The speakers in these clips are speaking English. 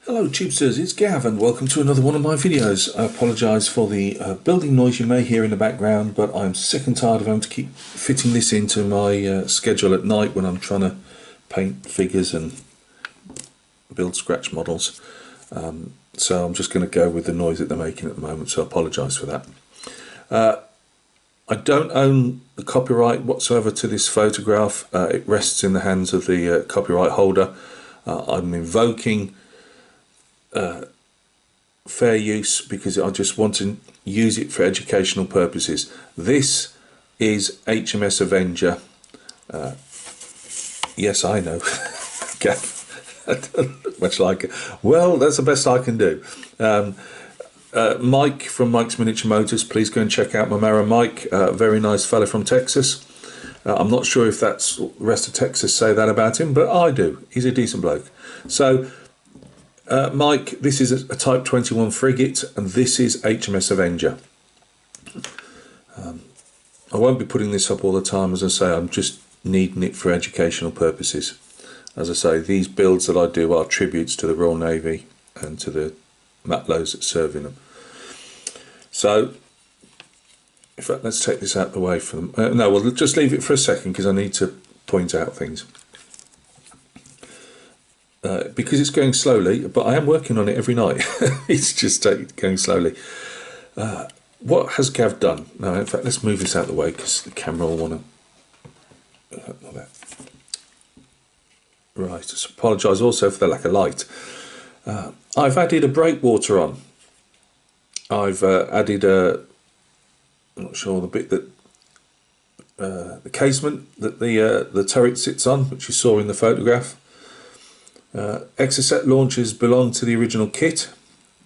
Hello Tubesters, it's Gav and welcome to another one of my videos. I apologise for the building noise you may hear in the background, but I'm sick and tired of having to keep fitting this into my schedule at night when I'm trying to paint figures and build scratch models. So I'm just going to go with the noise that they're making at the moment, so I apologise for that. I don't own the copyright whatsoever to this photograph. It rests in the hands of the copyright holder. I'm invoking fair use because I just want to use it for educational purposes. This is HMS Avenger. Yes, I know. Much like it. Well, that's the best I can do. Mike from Mike's Miniature Motors, please go and check out my Mara Mike. Very nice fella from Texas. I'm not sure if that's the rest of Texas say that about him, but I do. He's a decent bloke. So Mike, this is a Type 21 frigate, and this is HMS Avenger. I won't be putting this up all the time, as I say. I'm just needing it for educational purposes. As I say, these builds that I do are tributes to the Royal Navy and to the matlows that serve in them. So, in fact, let's take this out of the way for them. No, we'll just leave it for a second because I need to point out things. Because it's going slowly, but I am working on it every night. It's just going slowly. What has Gav done? No, in fact, let's move this out of the way because the camera will want to. Right, I apologise also for the lack of light. I've added a breakwater on. I've added a. I'm not sure the bit that the casement that the turret sits on, which you saw in the photograph. Exocet launchers belong to the original kit.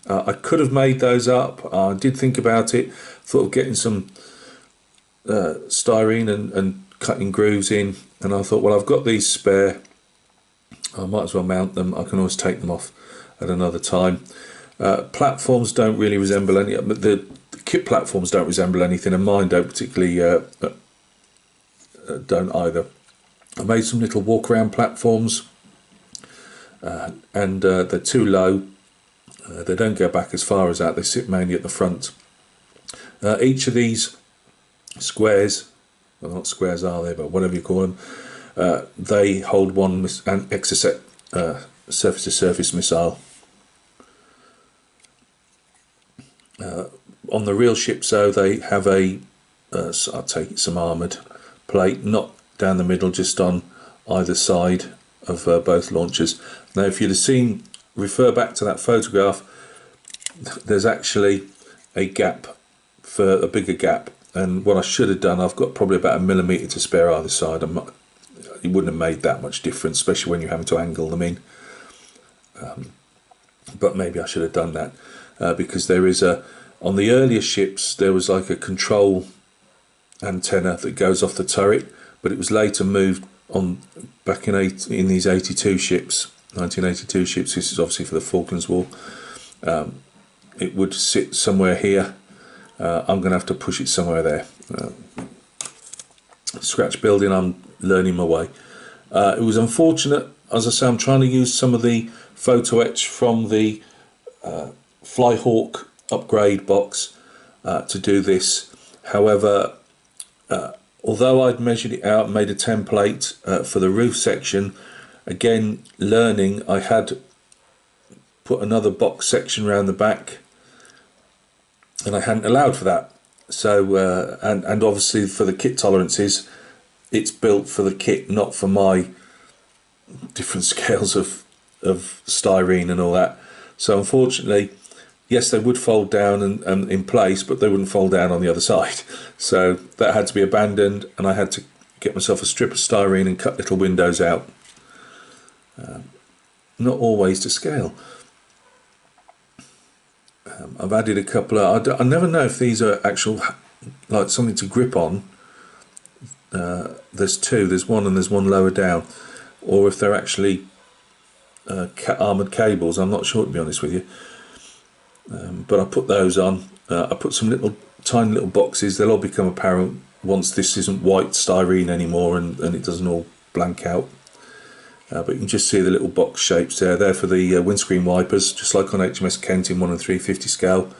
I could have made those up. I did think about it, thought of getting some styrene and cutting grooves in, and I thought, well, I've got these spare, I might as well mount them. I can always take them off at another time. Platforms don't really resemble any, but the kit platforms don't resemble anything, and mine don't particularly don't either. I made some little walk around platforms. And they're too low. They don't go back as far as that. They sit mainly at the front. Each of these squares, well, not squares are they, but whatever you call them, they hold one Exocet surface-to-surface missile. On the real ships, though, they have a, I'll take it, some armoured plate, not down the middle, just on either side of both launchers. Now, if you'd have seen, refer back to that photograph, there's actually a gap, for a bigger gap, and what I should have done, I've got probably about 1 millimetre to spare either side. It wouldn't have made that much difference, especially when you're having to angle them in, but maybe I should have done that, because there is on the earlier ships there was like a control antenna that goes off the turret, but it was later moved on back in these 82 ships, 1982 ships. This is obviously for the Falklands War. It would sit somewhere here. I'm going to have to push it somewhere there. Scratch building, I'm learning my way. It was unfortunate, as I say, I'm trying to use some of the photo etch from the Flyhawk upgrade box to do this. However, although I'd measured it out and made a template for the roof section, again, learning, I had put another box section around the back and I hadn't allowed for that. So, and obviously for the kit tolerances, it's built for the kit, not for my different scales of styrene and all that. So unfortunately, yes, they would fold down and in place, but they wouldn't fold down on the other side. So that had to be abandoned, and I had to get myself a strip of styrene and cut little windows out. Not always to scale. I've added a couple of, I never know if these are actual, like something to grip on. There's two, there's one and there's one lower down, or if they're actually armoured cables. I'm not sure, to be honest with you. But I put those on. I put some tiny little boxes. They'll all become apparent once this isn't white styrene anymore and it doesn't all blank out. but you can just see the little box shapes there. They're for the windscreen wipers, just like on HMS Kent in 1 and 350 scale.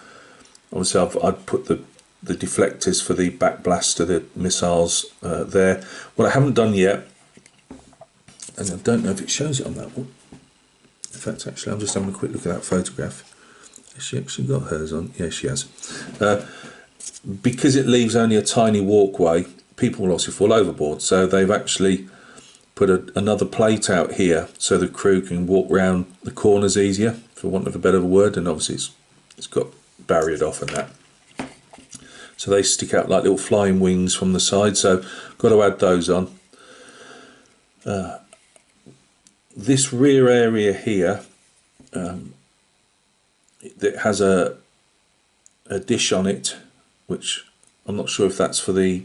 Obviously I'd put the deflectors for the backblast of the missiles there. What I haven't done yet, and I don't know if it shows it on that one. In fact, actually, I'm just having a quick look at that photograph. Has she actually got hers on? Yeah, she has. Because it leaves only a tiny walkway, people will obviously fall overboard. So they've actually put another plate out here so the crew can walk round the corners easier, for want of a better word. And obviously it's got barriered off and that. So they stick out like little flying wings from the side. So got to add those on. This rear area here, it has a dish on it, which I'm not sure if that's for the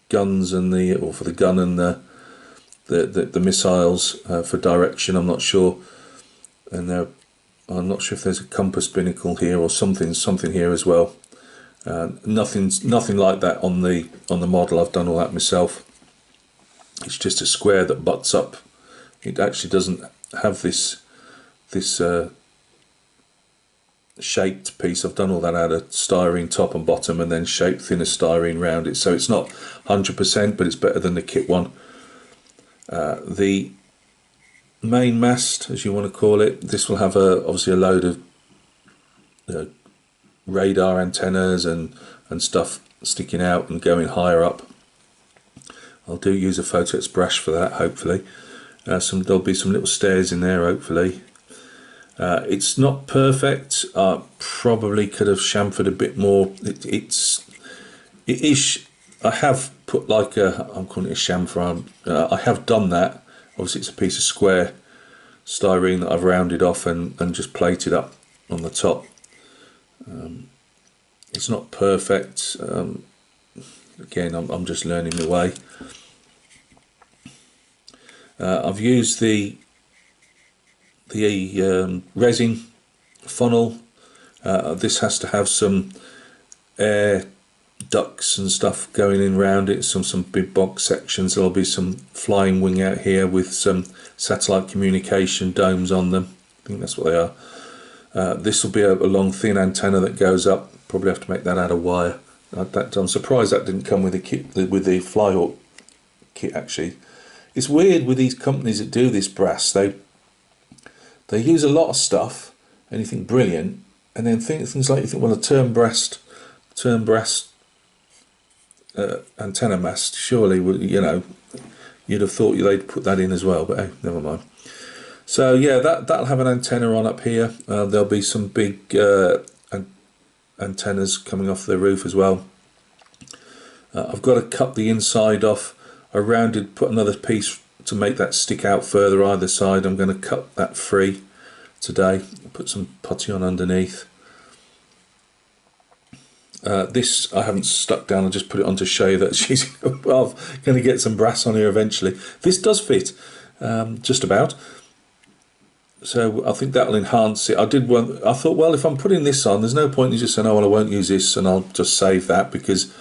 guns and or for the gun and the missiles for direction. I'm not sure, and I'm not sure if there's a compass binnacle here or something here as well. Nothing like that on the model. I've done all that myself. It's just a square that butts up. It actually doesn't have this shaped piece. I've done all that out of styrene top and bottom, and then shaped thinner styrene round it. So it's not 100%, but it's better than the kit one. The main mast, as you want to call it, this will have obviously a load of radar antennas and stuff sticking out and going higher up. I'll use a Photex brush for that, hopefully. There'll be some little stairs in there, hopefully. It's not perfect. I probably could have chamfered a bit more. It is. I have put like I'm calling it a chamfer. I have done that. Obviously, it's a piece of square styrene that I've rounded off and just plated up on the top. It's not perfect. Again, I'm just learning the way. I've used the resin funnel. This has to have some air ducts and stuff going in around it, some big box sections. There'll be some flying wing out here with some satellite communication domes on them. I think that's what they are. This will be a long thin antenna that goes up. Probably have to make that out of wire. I'm surprised that didn't come with the kit, with the Flyhawk kit. Actually, it's weird with these companies that do this brass. They use a lot of stuff and you think brilliant, and then things like you think, well, a turn brass antenna mast, surely would, you'd have thought they'd put that in as well, but hey, never mind. So yeah, that'll have an antenna on up here. There'll be some big antennas coming off the roof as well. I've got to cut the inside off. I put another piece to make that stick out further either side. I'm going to cut that free today. Put some putty on underneath. This I haven't stuck down. I just put it on to show you that she's well, I'm going to get some brass on here eventually. This does fit just about. So I think that'll enhance it. I thought, well, if I'm putting this on, there's no point in just saying, oh, well, I won't use this and I'll just save that, because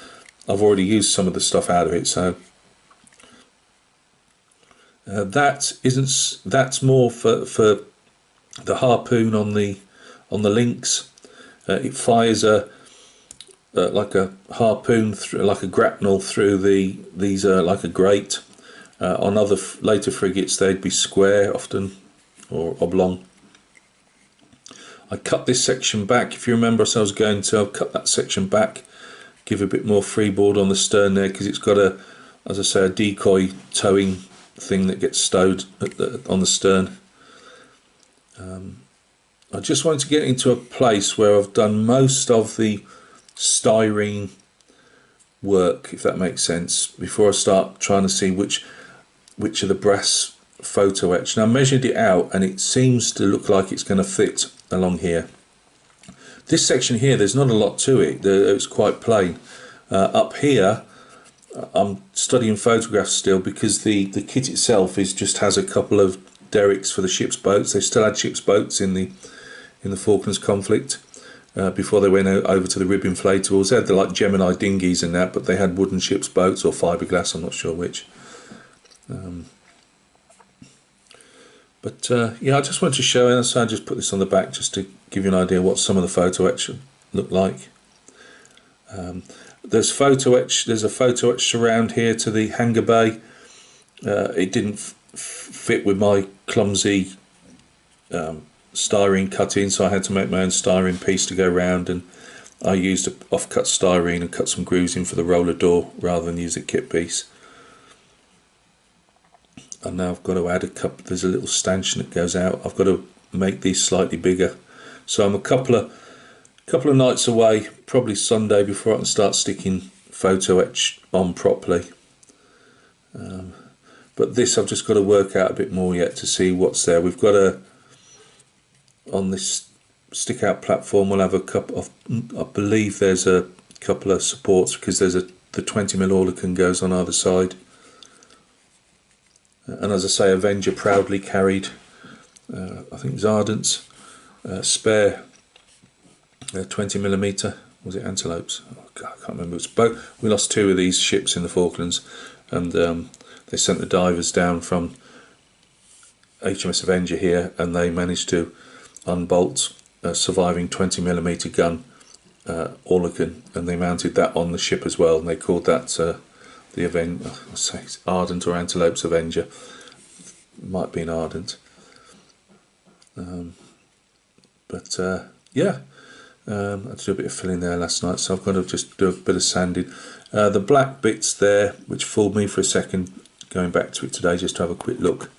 I've already used some of the stuff out of it. So that's more for the harpoon on the links. It fires like a harpoon through, like a grapnel through these like a grate. On other later frigates, they'd be square often, or oblong. I cut this section back. If you remember, I was going to cut that section back, give a bit more freeboard on the stern there, because it's got as I say, a decoy towing thing that gets stowed on the stern. I just wanted to get into a place where I've done most of the styrene work, if that makes sense, before I start trying to see which of the brass photo etch. Now I measured it out and it seems to look like it's going to fit along here. This section here, there's not a lot to it. It's quite plain. Up here, I'm studying photographs still, because the kit itself just has a couple of derricks for the ship's boats. They still had ship's boats in the Falklands conflict before they went over to the rib inflatables. They had the like Gemini dinghies and that, but they had wooden ship's boats or fiberglass. I'm not sure which. But yeah, I just wanted to show you, so I just put this on the back just to give you an idea what some of the photo etch look like. There's a photo etch surround here to the hangar bay. It didn't fit with my clumsy styrene cutting, so I had to make my own styrene piece to go round, and I used an off-cut styrene and cut some grooves in for the roller door rather than use a kit piece. And now I've got to add a couple, there's a little stanchion that goes out. I've got to make these slightly bigger. So I'm a couple of nights away, probably Sunday, before I can start sticking photo etch on properly. But this I've just got to work out a bit more yet to see what's there. We've got on this stick out platform, we'll have a couple of, I believe there's a couple of supports, because there's the 20mm Oerlikon goes on either side. And as I say, Avenger proudly carried, I think it was Ardent's spare 20mm, was it Antelopes? Oh God, I can't remember. It's both. We lost 2 of these ships in the Falklands, and they sent the divers down from HMS Avenger here, and they managed to unbolt a surviving 20mm gun Oerlikon, and they mounted that on the ship as well, and they called that the Avenger, I say it's Ardent or Antelope's Avenger, might be an Ardent. But yeah, I had to do a bit of filling there last night, so I've got to just do a bit of sanding. The black bits there, which fooled me for a second, going back to it today just to have a quick look,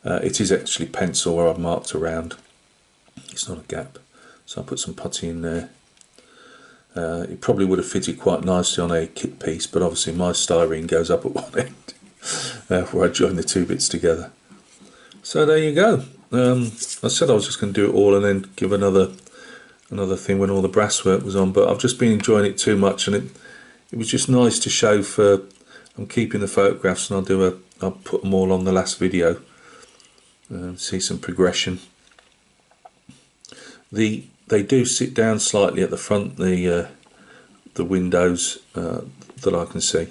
it is actually pencil where I've marked around. It's not a gap, so I'll put some putty in there. It probably would have fitted quite nicely on a kit piece, but obviously my styrene goes up at one end where I join the 2 bits together. So there you go. I said I was just going to do it all and then give another thing when all the brass work was on, but I've just been enjoying it too much, and it was just nice to show. For I'm keeping the photographs, and I'll put them all on the last video. See some progression. They do sit down slightly at the front, the windows that I can see.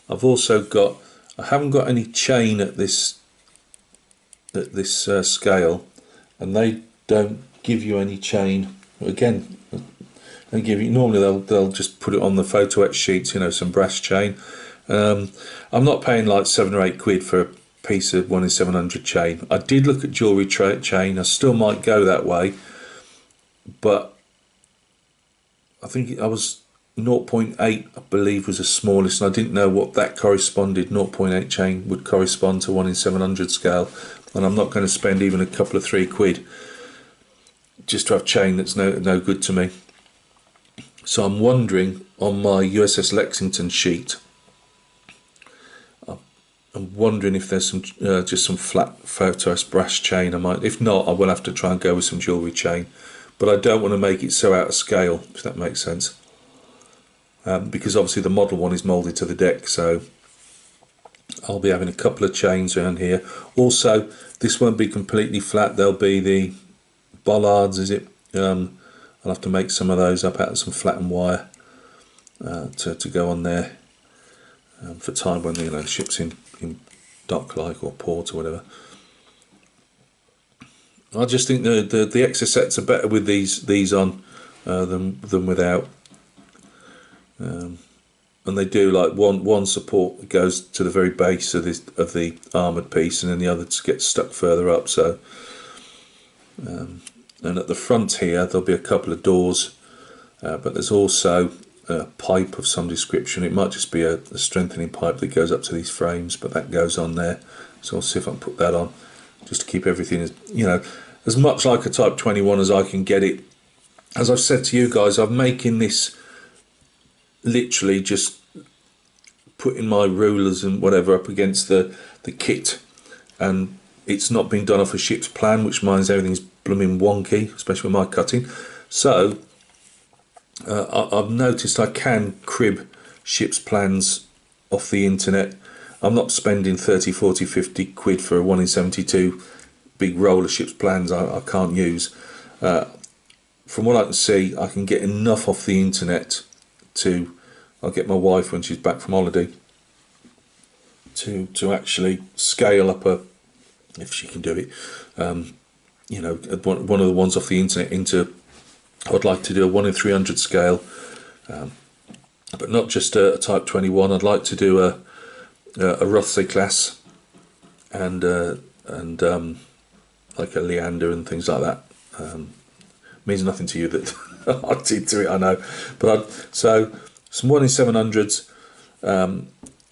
I've also got, I haven't got any chain at this scale, and they don't give you any chain. Again, they give you, normally they'll just put it on the photo etch sheets, you know, some brass chain. I'm not paying like 7 or 8 quid for a piece of 1 in 700 chain. I did look at jewellery chain. I still might go that way, but I think I was 0.8, I believe, was the smallest, and I didn't know what that corresponded. 0.8 chain would correspond to 1 in 700 scale, and I'm not going to spend even a couple of 3 quid just to have chain that's no good to me. So I'm wondering, on my USS Lexington sheet, I'm wondering if there's some just some flat photo brass chain. I might, if not, I will have to try and go with some jewellery chain, but I don't want to make it so out of scale, if that makes sense, because obviously the model one is moulded to the deck, so I'll be having a couple of chains around here. Also, this won't be completely flat. There'll be the bollards, is it? I'll have to make some of those up out of some flattened wire to go on there for time when the ship's in dock, like, or port or whatever. I just think the extra sets are better with these on than without. And they do, like, one support goes to the very base of the armoured piece, and then the other gets stuck further up. So, and at the front here there'll be a couple of doors, but there's also a pipe of some description. It might just be a strengthening pipe that goes up to these frames, but that goes on there. So I'll see if I can put that on, just to keep everything as much like a Type 21 as I can get it. As I've said to you guys, I'm making this literally just putting my rulers and whatever up against the kit, and it's not been done off a ship's plan, which means everything's blooming wonky, especially with my cutting. So I've noticed I can crib ship's plans off the internet. I'm not spending 30, 40, 50 quid for a 1 in 72 big roll of ship's plans I can't use. From what I can see, I can get enough off the internet I'll get my wife when she's back from holiday to actually scale up a, if she can do it, you know, one of the ones off the internet into, I'd like to do a 1 in 300 scale, but not just a Type 21. I'd like to do a Rothsay class and like a Leander and things like that. Means nothing to you that I did to it, I know, but so some 1 in 700s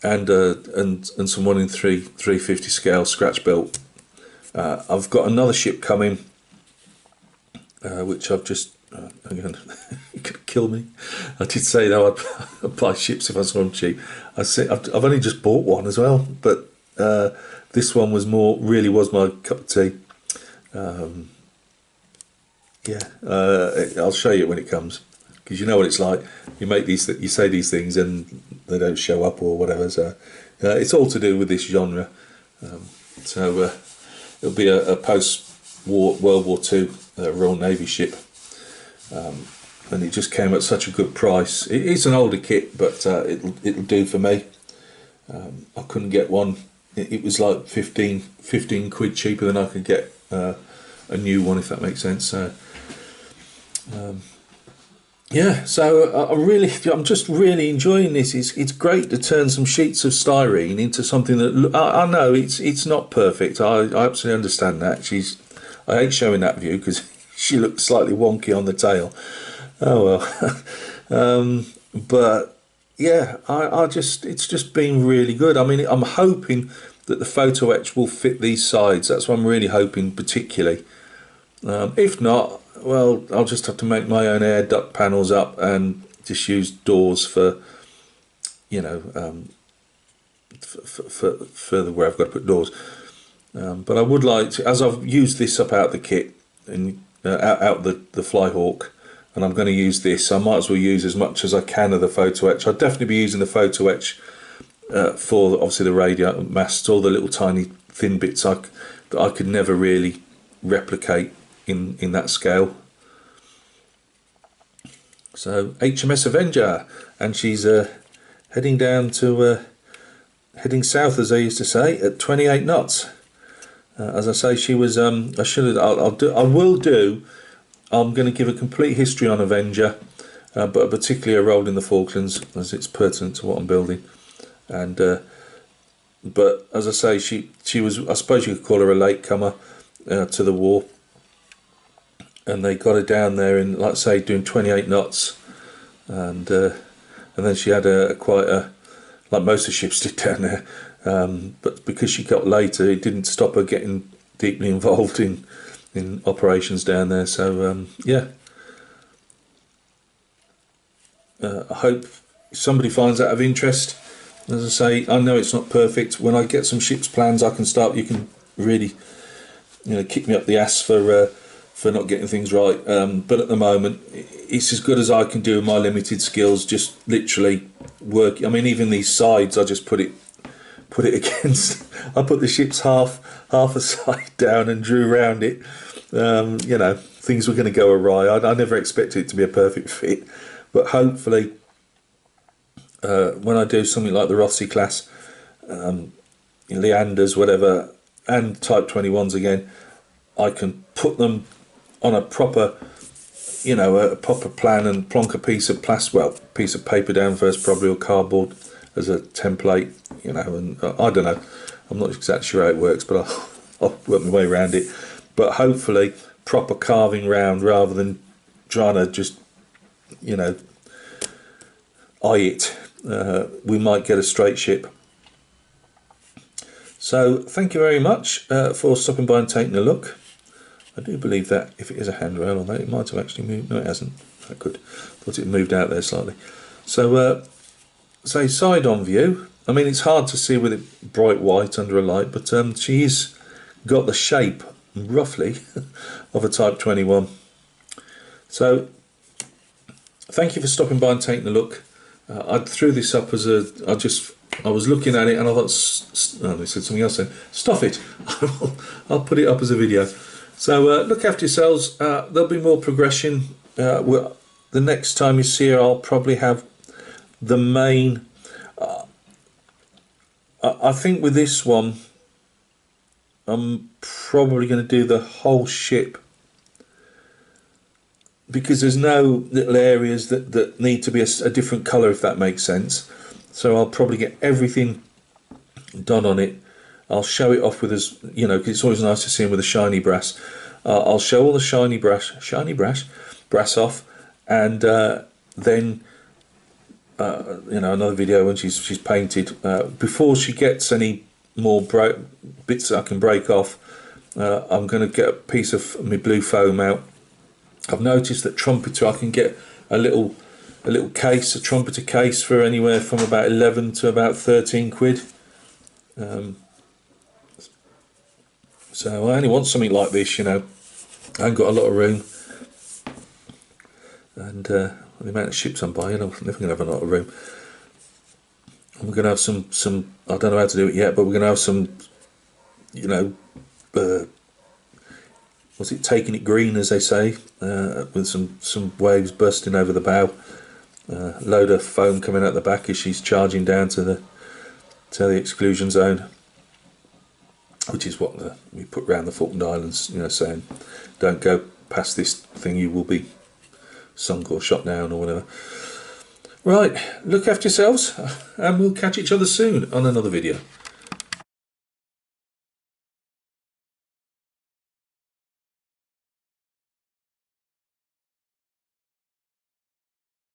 and some 1 in 350 scale scratch built. I've got another ship coming, which I've just again, you could kill me. I did say though I'd buy ships if I saw them cheap. I said I've only just bought one as well, but this one was really was my cup of tea. Yeah, I'll show you when it comes, because you know what it's like. You make these, you say these things and they don't show up or whatever. So it's all to do with this genre. So it'll be a post-war World War II Royal Navy ship, and it just came at such a good price. It's an older kit, but it'll do for me. I couldn't get one. It was like 15 quid cheaper than I could get a new one, if that makes sense. So yeah, so I'm just really enjoying this. It's great to turn some sheets of styrene into something that I know it's not perfect. I absolutely understand that. I hate showing that view because she looks slightly wonky on the tail. Oh well. But yeah, it's just been really good. I mean, I'm hoping that the photo etch will fit these sides. That's what I'm really hoping particularly. If not, well, I'll just have to make my own air duct panels up and just use doors for, you know, for where I've got to put doors. But I would like to, as I've used this up out the kit and out the Flyhawk, and I'm going to use this, I might as well use as much as I can of the photo etch. I'll definitely be using the photo etch for obviously the radio masts, all the little tiny thin bits that I could never really replicate in that scale. So HMS Avenger, and she's heading down to heading south, as I used to say, at 28 knots. As I say, she was I'm going to give a complete history on Avenger, but particularly a role in the Falklands, as it's pertinent to what I'm building. And but as I say, she was, I suppose you could call her a latecomer to the war, and they got her down there in, like I say, doing 28 knots, and then she had quite a, like most of the ships did down there, but because she got later, it didn't stop her getting deeply involved in operations down there. So yeah, I hope somebody finds that of interest. As I say, I know it's not perfect. When I get some ships plans, I can start. You can really, you know, kick me up the ass for not getting things right. But at the moment, it's as good as I can do with my limited skills. Just literally work. I mean, even these sides, I just put it against. I put the ship's half a side down and drew around it. You know, things were going to go awry. I never expected it to be a perfect fit, but hopefully, when I do something like the Rothsay class, Leanders, whatever, and Type 21s again, I can put them on a proper, you know, a proper plan and plonk a piece of piece of paper down first, probably, or cardboard as a template, you know, and I don't know. I'm not exactly sure how it works, but I'll work my way around it. But hopefully, proper carving round rather than trying to just, you know, eye it. We might get a straight ship. So thank you very much for stopping by and taking a look. I do believe that if it is a handrail on that, it might have actually moved. No, it hasn't. That could. Thought it moved out there slightly. So say side on view. I mean, it's hard to see with it bright white under a light, but she's got the shape roughly of a Type 21. So thank you for stopping by and taking a look. I threw this up as I was looking at it and I thought, oh, they said something else then. Stuff it. I'll put it up as a video. So look after yourselves. There'll be more progression. The next time you see her, I'll probably have the main. I think with this one, I'm probably going to do the whole ship, because there's no little areas that need to be a different colour, if that makes sense. So I'll probably get everything done on it. I'll show it off with us, you know, 'cause it's always nice to see them with a shiny brass. I'll show all the shiny brass off, and then you know, another video when she's painted. Before she gets any more bits that I can break off, I'm going to get a piece of my blue foam out. I've noticed that trumpeter, I can get a little case, a trumpeter case, for anywhere from about 11 to about 13 quid. So I only want something like this, you know. I ain't got a lot of room, and the amount of ships I'm buying, I'm never going to have a lot of room. And we're going to have some. I don't know how to do it yet, but we're going to have some, you know, what's it? Taking it green, as they say, with some waves bursting over the bow. Load of foam coming out the back as she's charging down to the exclusion zone, which is what we put round the Falkland Islands, you know, saying don't go past this thing, you will be sunk or shot down or whatever. Right, look after yourselves, and we'll catch each other soon on another video.